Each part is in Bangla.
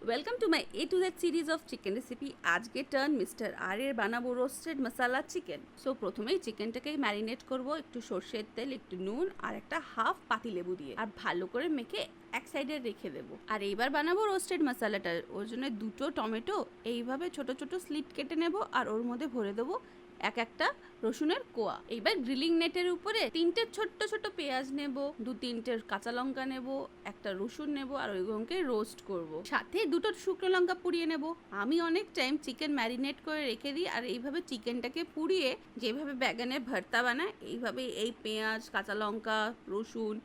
Welcome to my A to Z series of chicken recipe. আজকে টার্ন মিস্টার আর এর বানাবো রোস্টেড মশালা চিকেন। সো প্রথমেই চিকেনটাকে ম্যারিনেট করব একটু সর্ষের তেল, একটু নুন আর একটা হাফ পাতিলেবু দিয়ে, আর ভালো করে মেখে এক সাইডে রেখে দেবো। আর এইবার বানাবো রোস্টেড মশালাটা। ওর জন্য দুটো টমেটো এইভাবে ছোট ছোট স্লিট কেটে নেব আর ওর মধ্যে ভরে দেবো এক একটা রসুনের কোয়া। এইবার গ্রিলিং নেটের উপরে তিনটে ছোট্ট ছোট পেঁয়াজ নেব, দু তিনটে কাঁচা লঙ্কা নেব, একটা রসুন নেব আর ওইগুলোকে রোস্ট করব। সাথে দুটো শুকনো লঙ্কা পুড়িয়ে নেব। আমি অনেক টাইম চিকেন ম্যারিনেট করে রেখে দিই আর এইভাবে চিকেনটাকে পুড়িয়ে যেভাবে ব্যাগানের ভর্তা বানায় এইভাবে এই পেঁয়াজ, কাঁচা লঙ্কা, রসুন,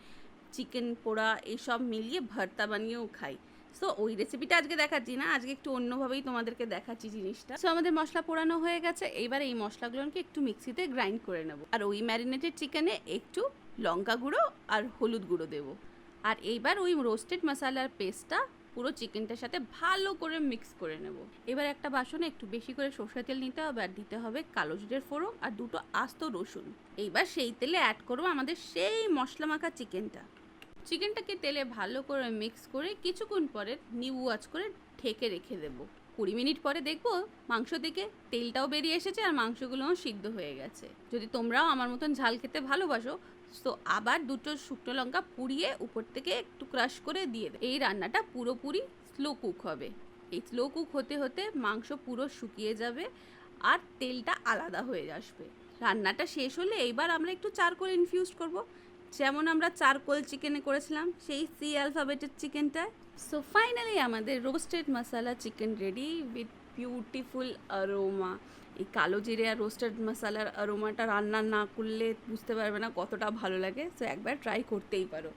চিকেন পোড়া এইসব মিলিয়ে ভর্তা বানিয়েও খাই। সো ওই রেসিপিটা আজকে দেখাচ্ছি না, আজকে একটু অন্যভাবেই তোমাদেরকে দেখাচ্ছি জিনিসটা। সো আমাদের মশলা পোড়ানো হয়ে গেছে, এইবার এই মশলাগুলোকে একটু মিক্সিতে গ্রাইন্ড করে নেব আর ওই ম্যারিনেটেড চিকেনে একটু লঙ্কা গুঁড়ো আর হলুদ গুঁড়ো দেবো। আর এইবার ওই রোস্টেড মশলার পেস্টটা পুরো চিকেনটার সাথে ভালো করে মিক্স করে নেব। এবার একটা বাসনে একটু বেশি করে সরষের তেল নিতে হবে আর দিতে হবে কালো জিরের ফোড়ন আর দুটো আস্ত রসুন। এইবার সেই তেলে অ্যাড করবো আমাদের সেই মশলা মাখা চিকেনটাকে তেলে ভালো করে মিক্স করে কিছুক্ষণ পরে নিউ ওয়াচ করে ঢেকে রেখে দেবো। 20 মিনিট পরে দেখবো মাংস থেকে তেলটাও বেরিয়ে এসেছে আর মাংসগুলোও সিদ্ধ হয়ে গেছে। যদি তোমরাও আমার মতন ঝাল খেতে ভালোবাসো তো আবার দুটো শুকনো লঙ্কা পুড়িয়ে উপর থেকে একটু ক্রাশ করে দিয়ে দেবে। এই রান্নাটা পুরোপুরি স্লো কুক হবে। এই স্লো কুক হতে হতে মাংস পুরো শুকিয়ে যাবে আর তেলটা আলাদা হয়ে আসবে। রান্নাটা শেষ হলে এইবার আমরা একটু চারকোল ইনফিউজ করব, যেমন আমরা চারকোল চিকেনে করেছিলাম সেই সি অ্যালফাবেটের চিকেনটা। সো ফাইনালি আমাদের roasted masala chicken ready with beautiful aroma. এই কালো জিরে আর রোস্টেড মশালার অ্যারোমাটা রান্না না করলে বুঝতে পারবে না কতটা ভালো লাগে। সো একবার ট্রাই করতেই পারো।